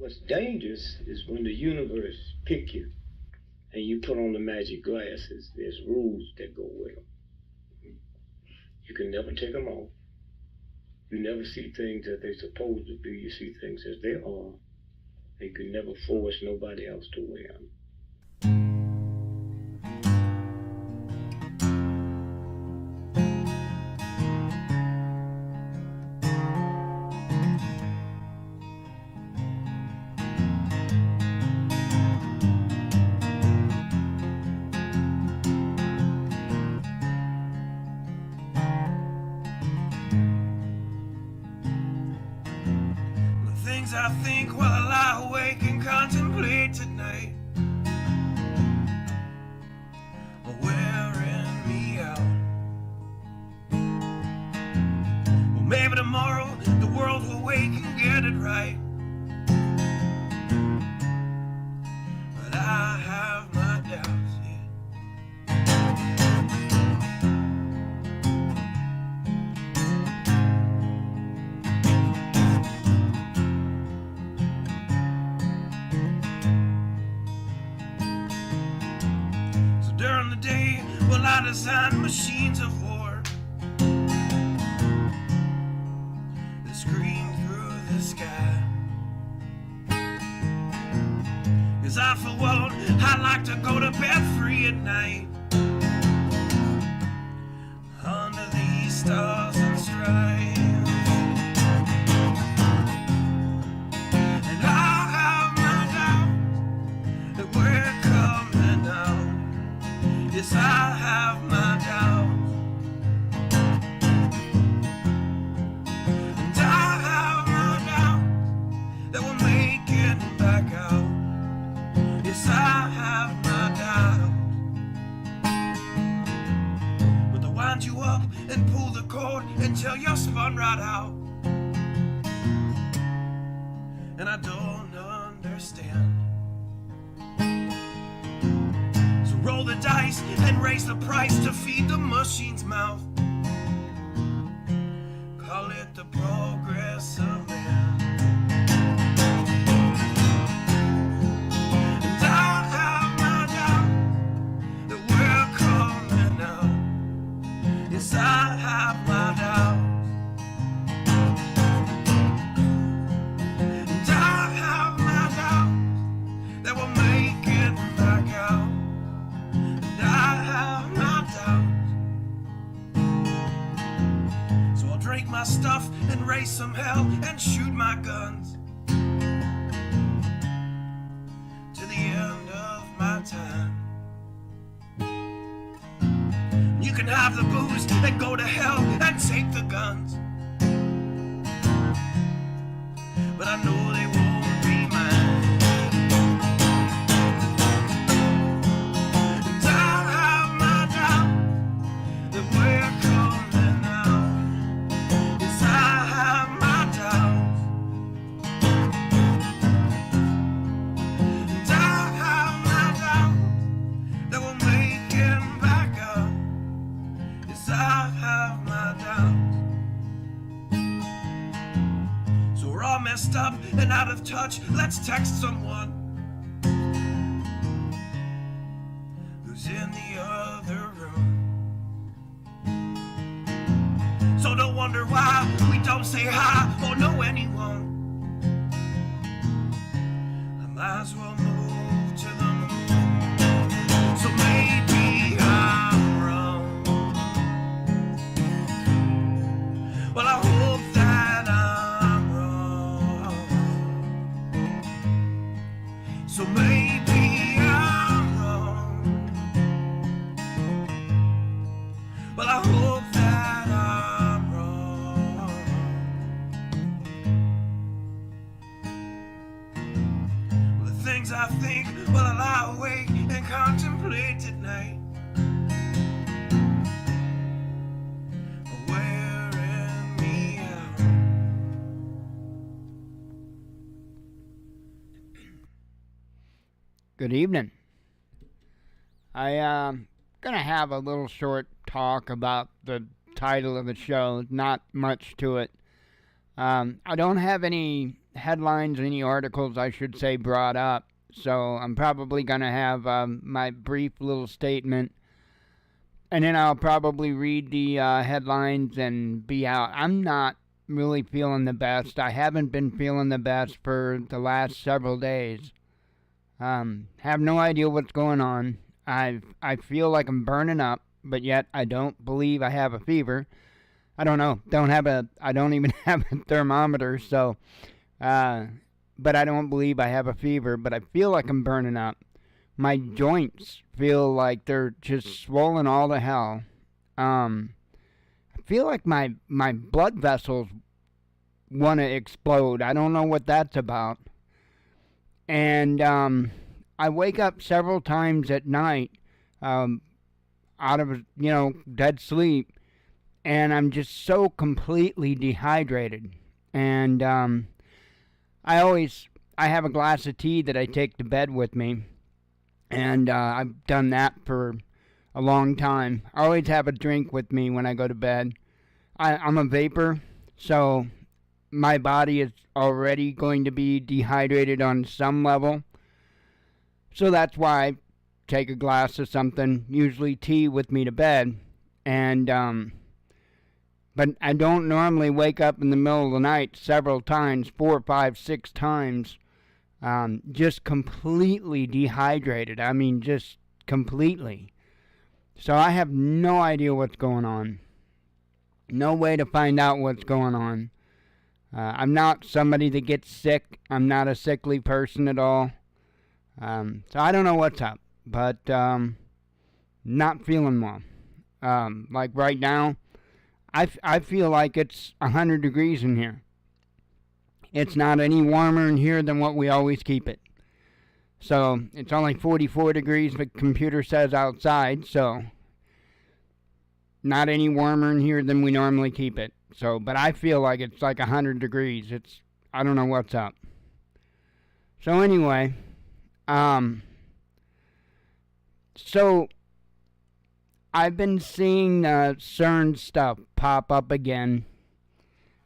What's dangerous is when the universe pick you and you put on the magic glasses. There's rules that go with them. You can never take them off. You never see things as they're supposed to be. You see things as they are. And you can never force nobody else to wear them. I think while I lie awake and contemplate tonight are wearing me out. Well, maybe tomorrow the world will wake and get it right, but I have my doubts, yeah. During the day, well, I design machines of war that scream through the sky. 'Cause I, for one, I like to go to bed free at night under these stars and stripes. And I have my doubts that we're coming out. Yes, I have my doubts, and I have my doubts that we'll make it back out. Yes, I have my doubts, but they'll wind you up and pull the cord until you're spun right out. And I don't understand. Roll the dice and raise the price to feed the machine's mouth. Call it the progress of man. And I have my doubt that we're coming out. Yes, I have my doubts. And I have my doubts that we'll make it back out. I have my doubts, so I'll drink my stuff and raise some hell and shoot my guns to the end of my time. You can have the booze and go to hell and take the guns, but I know they won't be mine. Messed up and out of touch, let's text someone who's in the other room. So don't wonder why we don't say hi or know anyone. I might as well move to the moon. So maybe I'm wrong. Well, I hope that so maybe I'm wrong. Well, I hope that I'm wrong. Well, the things I think while I lie awake and contemplate at night are wearing me out. Good evening. I'm going to have a little short talk about the title of the show. Not much to it. I don't have any headlines, any articles, I should say, brought up. So I'm probably going to have my brief little statement, and then I'll probably read the headlines and be out. I'm not really feeling the best. I haven't been feeling the best for the last several days. Have no idea what's going on. I feel like I'm burning up, but yet I don't believe I have a fever. I don't know. I don't even have a thermometer, so but I don't believe I have a fever, but I feel like I'm burning up. My joints feel like they're just swollen all to hell. I feel like my blood vessels want to explode. I don't know what that's about. And I wake up several times at night out of, dead sleep, and I'm just so completely dehydrated. And I have a glass of tea that I take to bed with me, and I've done that for a long time. I always have a drink with me when I go to bed. I'm a vapor, so my body is already going to be dehydrated on some level. So that's why I take a glass of something, usually tea, with me to bed. And but I don't normally wake up in the middle of the night several times, 4, 5, 6 times, just completely dehydrated. I mean, just completely. So I have no idea what's going on. No way to find out what's going on. I'm not somebody that gets sick. I'm not a sickly person at all. So I don't know what's up, but not feeling well. Like right now, I feel like it's 100 degrees in here. It's not any warmer in here than what we always keep it. So it's only 44 degrees, the computer says outside, so not any warmer in here than we normally keep it. So, but I feel like it's like 100 degrees. I don't know what's up. So anyway, so I've been seeing CERNed stuff pop up again,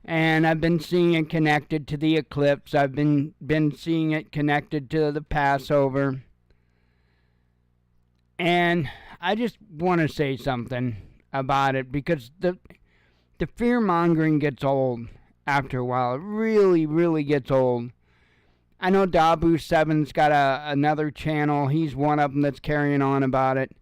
and I've been seeing it connected to the Eclipse. I've been seeing it connected to the Passover, and I just want to say something about it, because the fear-mongering gets old after a while. It really, really gets old. I know Dabu7's got another channel. He's one of them that's carrying on about it.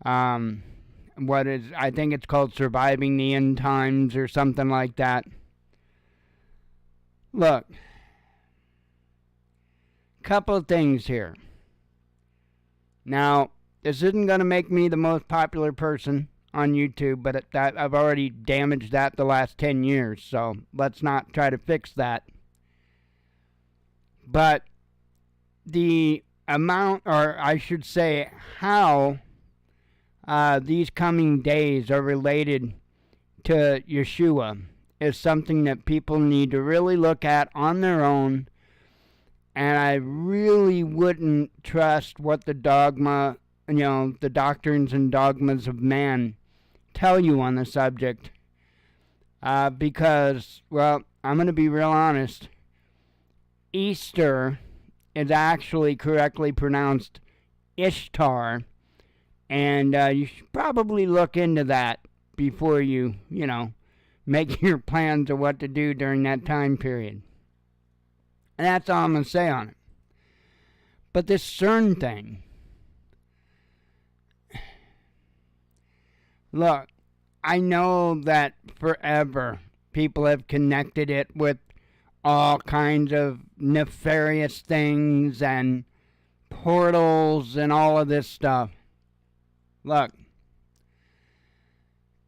I think it's called Surviving the End Times or something like that. Look, couple of things here. Now, this isn't going to make me the most popular person on YouTube, but I've already damaged that the last 10 years, so let's not try to fix that. But the amount, or I should say how these coming days are related to Yeshua is something that people need to really look at on their own, and I really wouldn't trust what the the doctrines and dogmas of man tell you on the subject, because, well, I'm going to be real honest. Easter is actually correctly pronounced Ishtar, and you should probably look into that before you, make your plans of what to do during that time period. And that's all I'm going to say on it. But this CERN thing, look, I know that forever people have connected it with all kinds of nefarious things and portals and all of this stuff. Look,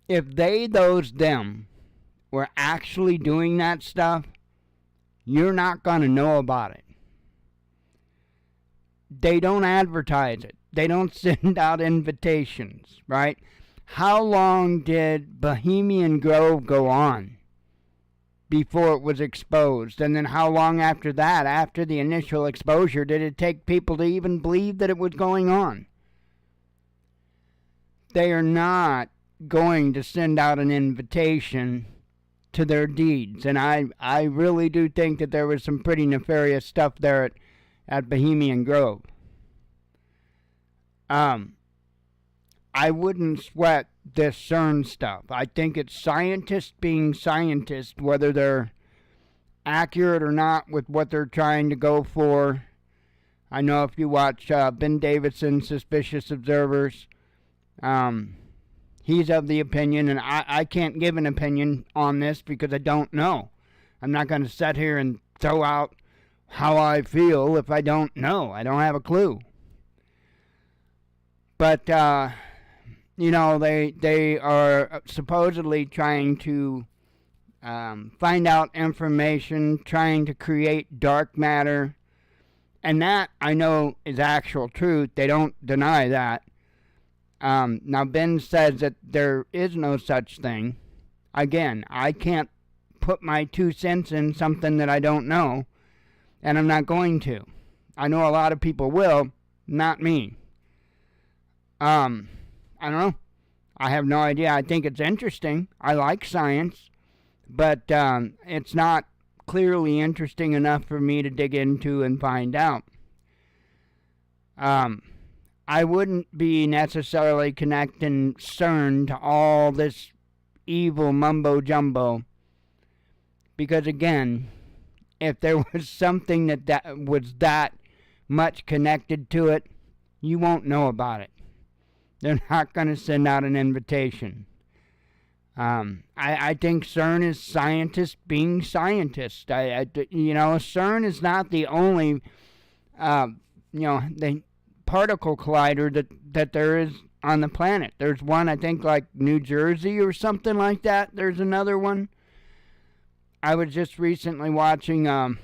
if them were actually doing that stuff, you're not going to know about it. They don't advertise it. They don't send out invitations, right? How long did Bohemian Grove go on before it was exposed? And then how long after that, after the initial exposure, did it take people to even believe that it was going on? They are not going to send out an invitation to their deeds. And I really do think that there was some pretty nefarious stuff there at Bohemian Grove. I wouldn't sweat this CERN stuff. I think it's scientists being scientists, whether they're accurate or not with what they're trying to go for. I know if you watch Ben Davidson's Suspicious Observers, he's of the opinion, and I can't give an opinion on this because I don't know. I'm not going to sit here and throw out how I feel if I don't know. I don't have a clue. But, you know, they are supposedly trying to find out information, trying to create dark matter. And that, I know, is actual truth. They don't deny that. Now, Ben says that there is no such thing. Again, I can't put my 2 cents in something that I don't know, and I'm not going to. I know a lot of people will, not me. I don't know. I have no idea. I think it's interesting. I like science, but it's not clearly interesting enough for me to dig into and find out. I wouldn't be necessarily connecting CERN to all this evil mumbo-jumbo, because again, if there was something that was that much connected to it, you won't know about it. They're not going to send out an invitation. I think CERN is scientists being scientists. You know, CERN is not the only, the particle collider that there is on the planet. There's one, I think, like New Jersey or something like that. There's another one. I was just recently watching a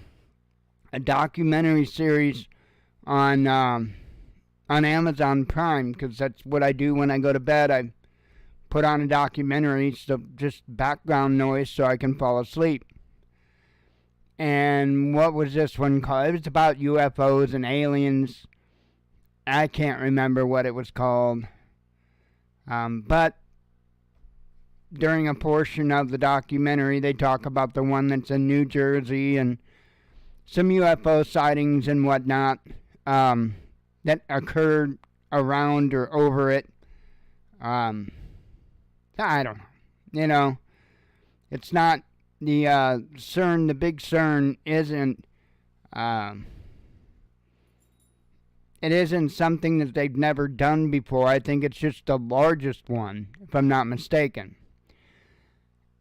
documentary series on Amazon Prime, because that's what I do when I go to bed. I put on a documentary, so just background noise so I can fall asleep. And what was this one called? It was about UFOs and aliens. I can't remember what it was called. But during a portion of the documentary, they talk about the one that's in New Jersey and some UFO sightings and whatnot that occurred around or over it. I don't know. You know, it's not the CERN, the big CERN isn't, it isn't something that they've never done before. I think it's just the largest one, if I'm not mistaken.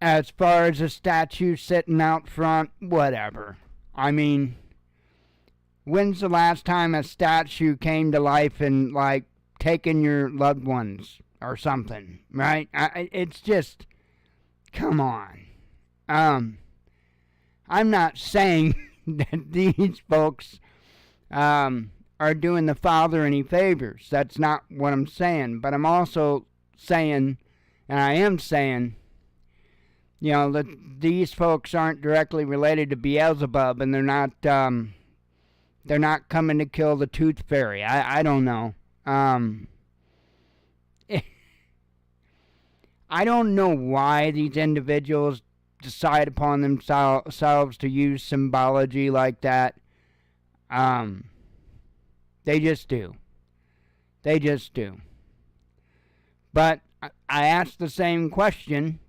As far as a statue sitting out front, whatever. I mean, when's the last time a statue came to life and, like, taken your loved ones or something, right? It's just, come on. I'm not saying that these folks are doing the Father any favors. That's not what I'm saying. But I'm also saying, and I am saying, you know, that these folks aren't directly related to Beelzebub, and they're not coming to kill the Tooth Fairy. I don't know. I don't know why these individuals decide upon themselves to use symbology like that. They just do. They just do. But I asked the same question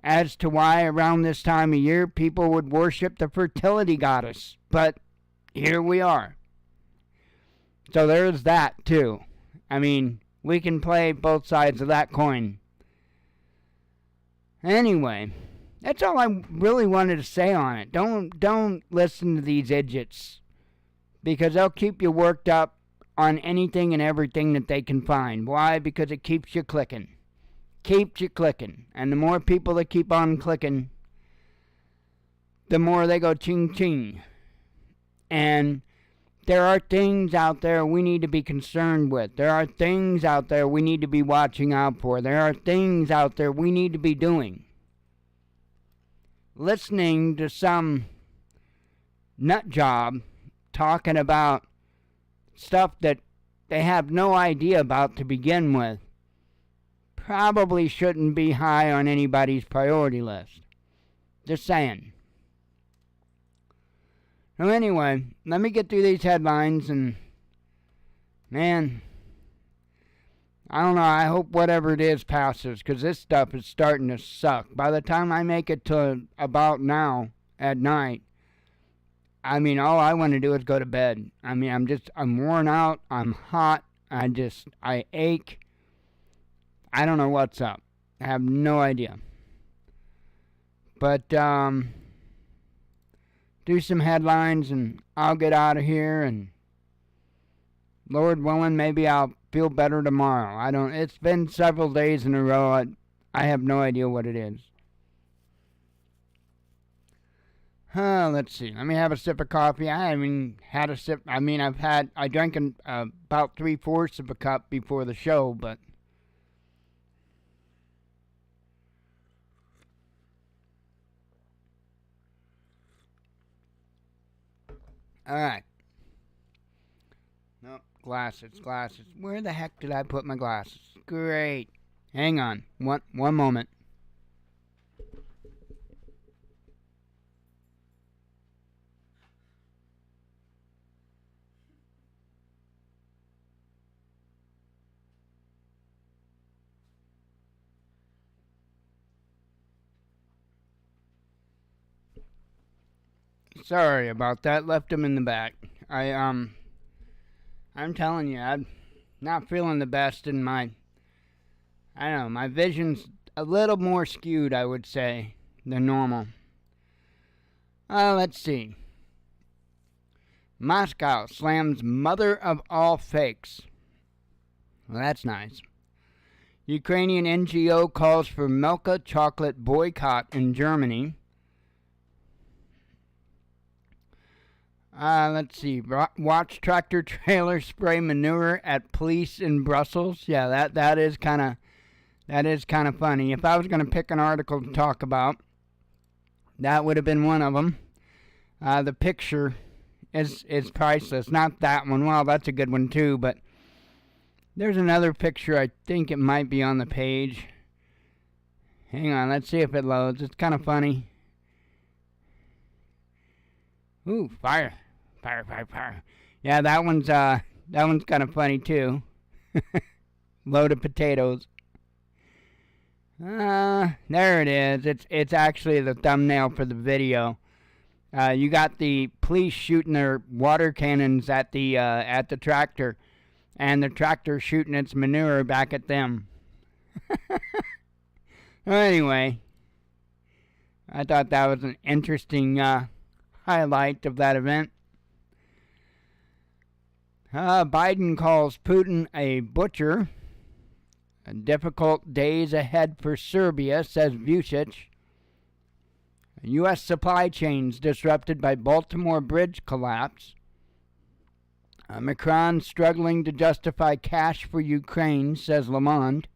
as to why around this time of year people would worship the fertility goddess. But here we are. So there's that too. I mean, we can play both sides of that coin. Anyway, that's all I really wanted to say on it. Don't listen to these idiots, because they'll keep you worked up on anything and everything that they can find. Why? Because it keeps you clicking. Keeps you clicking. And the more people that keep on clicking, the more they go ching ching. And there are things out there we need to be concerned with. There are things out there we need to be watching out for. There are things out there we need to be doing. Listening to some nut job talking about stuff that they have no idea about to begin with probably shouldn't be high on anybody's priority list. Just saying. So anyway, let me get through these headlines and, man, I don't know, I hope whatever it is passes, because this stuff is starting to suck. By the time I make it to about now at night, I mean, all I want to do is go to bed. I mean, I'm worn out, I'm hot, I ache. I don't know what's up. I have no idea. But, do some headlines and I'll get out of here, and Lord willing, maybe I'll feel better tomorrow. It's been several days in a row. I have no idea what it is. Let's see. Let me have a sip of coffee. I haven't had a sip. I mean, I drank about 3/4 of a cup before the show, but alright. Nope, glasses. Where the heck did I put my glasses? Great. Hang on. One moment. Sorry about that. Left them in the back. I'm telling you, I'm not feeling the best in my vision's a little more skewed, I would say, than normal. Let's see. Moscow slams mother of all fakes. Well, that's nice. Ukrainian NGO calls for Milka chocolate boycott in Germany. Let's see. Watch tractor trailer spray manure at police in Brussels. Yeah, that is kind of funny. If I was going to pick an article to talk about, that would have been one of them. The picture is priceless. Not that one. Well, that's a good one too, but there's another picture. I think it might be on the page. Hang on, let's see if it loads. It's kind of funny. Ooh, fire. Yeah, that one's kind of funny too. Load of potatoes. There it is. It's actually the thumbnail for the video. You got the police shooting their water cannons at the tractor, and the tractor shooting its manure back at them. Anyway, I thought that was an interesting highlight of that event. Biden calls Putin a butcher. Difficult days ahead for Serbia, says Vucic. U.S. supply chains disrupted by Baltimore Bridge collapse. Macron struggling to justify cash for Ukraine, says Le Monde.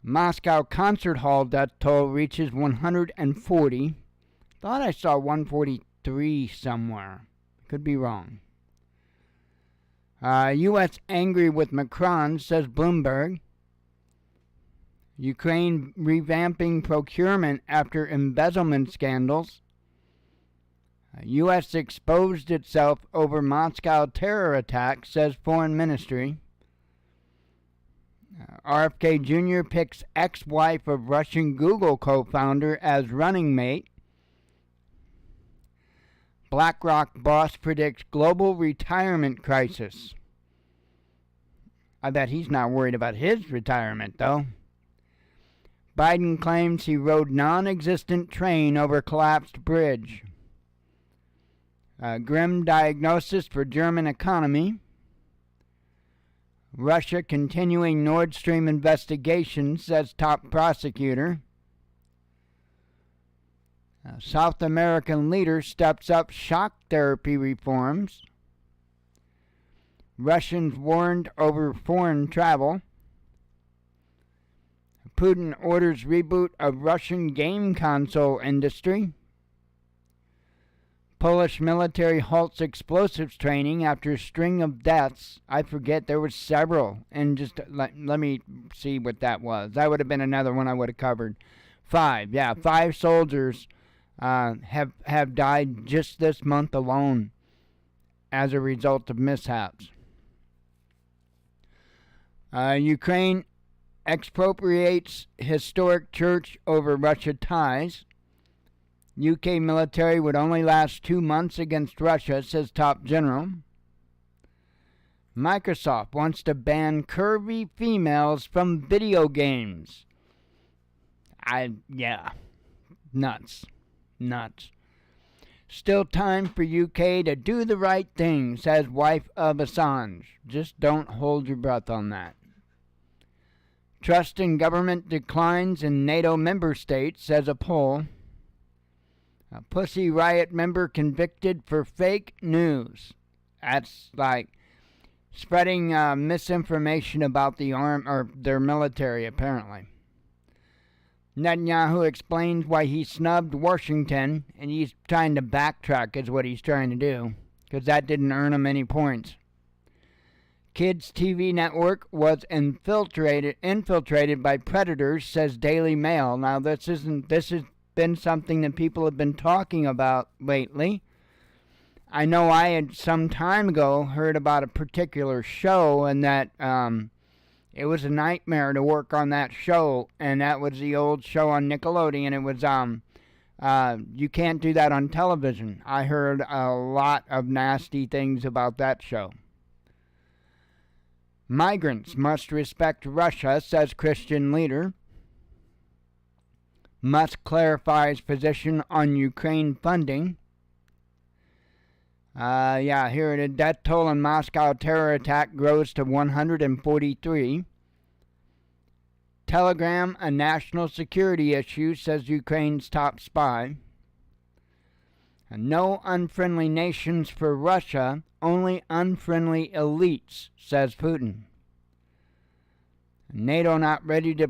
Moscow concert hall death toll reaches 140. Thought I saw 143 somewhere. Could be wrong. U.S. angry with Macron, says Bloomberg. Ukraine revamping procurement after embezzlement scandals. U.S. exposed itself over Moscow terror attack, says Foreign Ministry. RFK Jr. picks ex-wife of Russian Google co-founder as running mate. BlackRock boss predicts global retirement crisis. I bet he's not worried about his retirement, though. Biden claims he rode non-existent train over collapsed bridge. Grim diagnosis for German economy. Russia continuing Nord Stream investigation, says top prosecutor. South American leader steps up shock therapy reforms. Russians warned over foreign travel. Putin orders reboot of Russian game console industry. Polish military halts explosives training after string of deaths. I forget, there were several. And just let me see what that was. That would have been another one I would have covered. 5 soldiers have died just this month alone as a result of mishaps. Ukraine expropriates historic church over Russia ties. UK military would only last 2 months against Russia, says top general. Microsoft wants to ban curvy females from video games. Nuts. Still time for UK to do the right thing, says wife of Assange. Just don't hold your breath on that. Trust in government declines in NATO member states, says a poll. A Pussy Riot member convicted for fake news. That's like spreading misinformation about their military, apparently. Netanyahu explains why he snubbed Washington, and he's trying to backtrack is what he's trying to do, because that didn't earn him any points. Kids TV network was infiltrated by predators, says Daily Mail. Now this has been something that people have been talking about lately. I know I had some time ago heard about a particular show, and that it was a nightmare to work on that show, and that was the old show on Nickelodeon. It was you can't do that on television. I heard a lot of nasty things about that show. Migrants must respect Russia, says Christian leader. Musk clarifies position on Ukraine funding. Here it is. Death toll in Moscow terror attack grows to 143. Telegram, a national security issue, says Ukraine's top spy. No unfriendly nations for Russia, only unfriendly elites, says Putin. NATO not ready to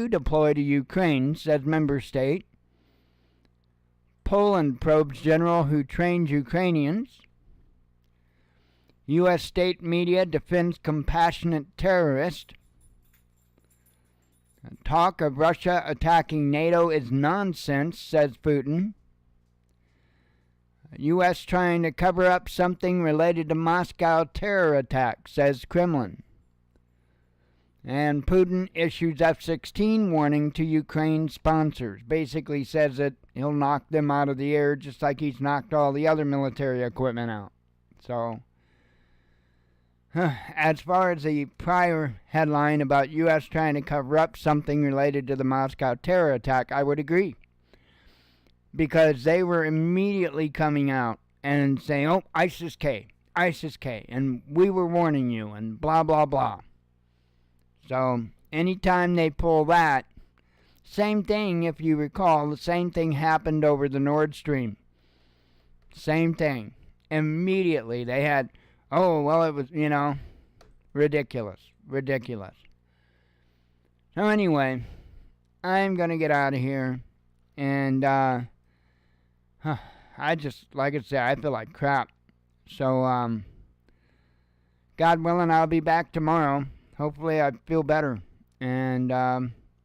deploy to Ukraine, says member state. Poland probes general who trained Ukrainians. U.S. state media defends compassionate terrorist. Talk of Russia attacking NATO is nonsense, says Putin. U.S. trying to cover up something related to Moscow terror attack, says Kremlin. And Putin issues F-16 warning to Ukraine sponsors. Basically says that he'll knock them out of the air just like he's knocked all the other military equipment out. So, as far as the prior headline about U.S. trying to cover up something related to the Moscow terror attack, I would agree. Because they were immediately coming out and saying, oh, ISIS-K, and we were warning you, and blah, blah, blah. So, anytime they pull that, same thing, if you recall, the same thing happened over the Nord Stream. Same thing. Immediately, they had, oh, well, it was, ridiculous. So anyway, I'm going to get out of here, and I just, like I said, I feel like crap. So, God willing, I'll be back tomorrow. Hopefully I feel better, and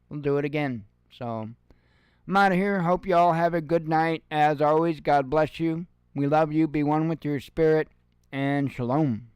we'll do it again. So, I'm out of here. Hope you all have a good night. As always, God bless you. We love you. Be one with your spirit, and shalom.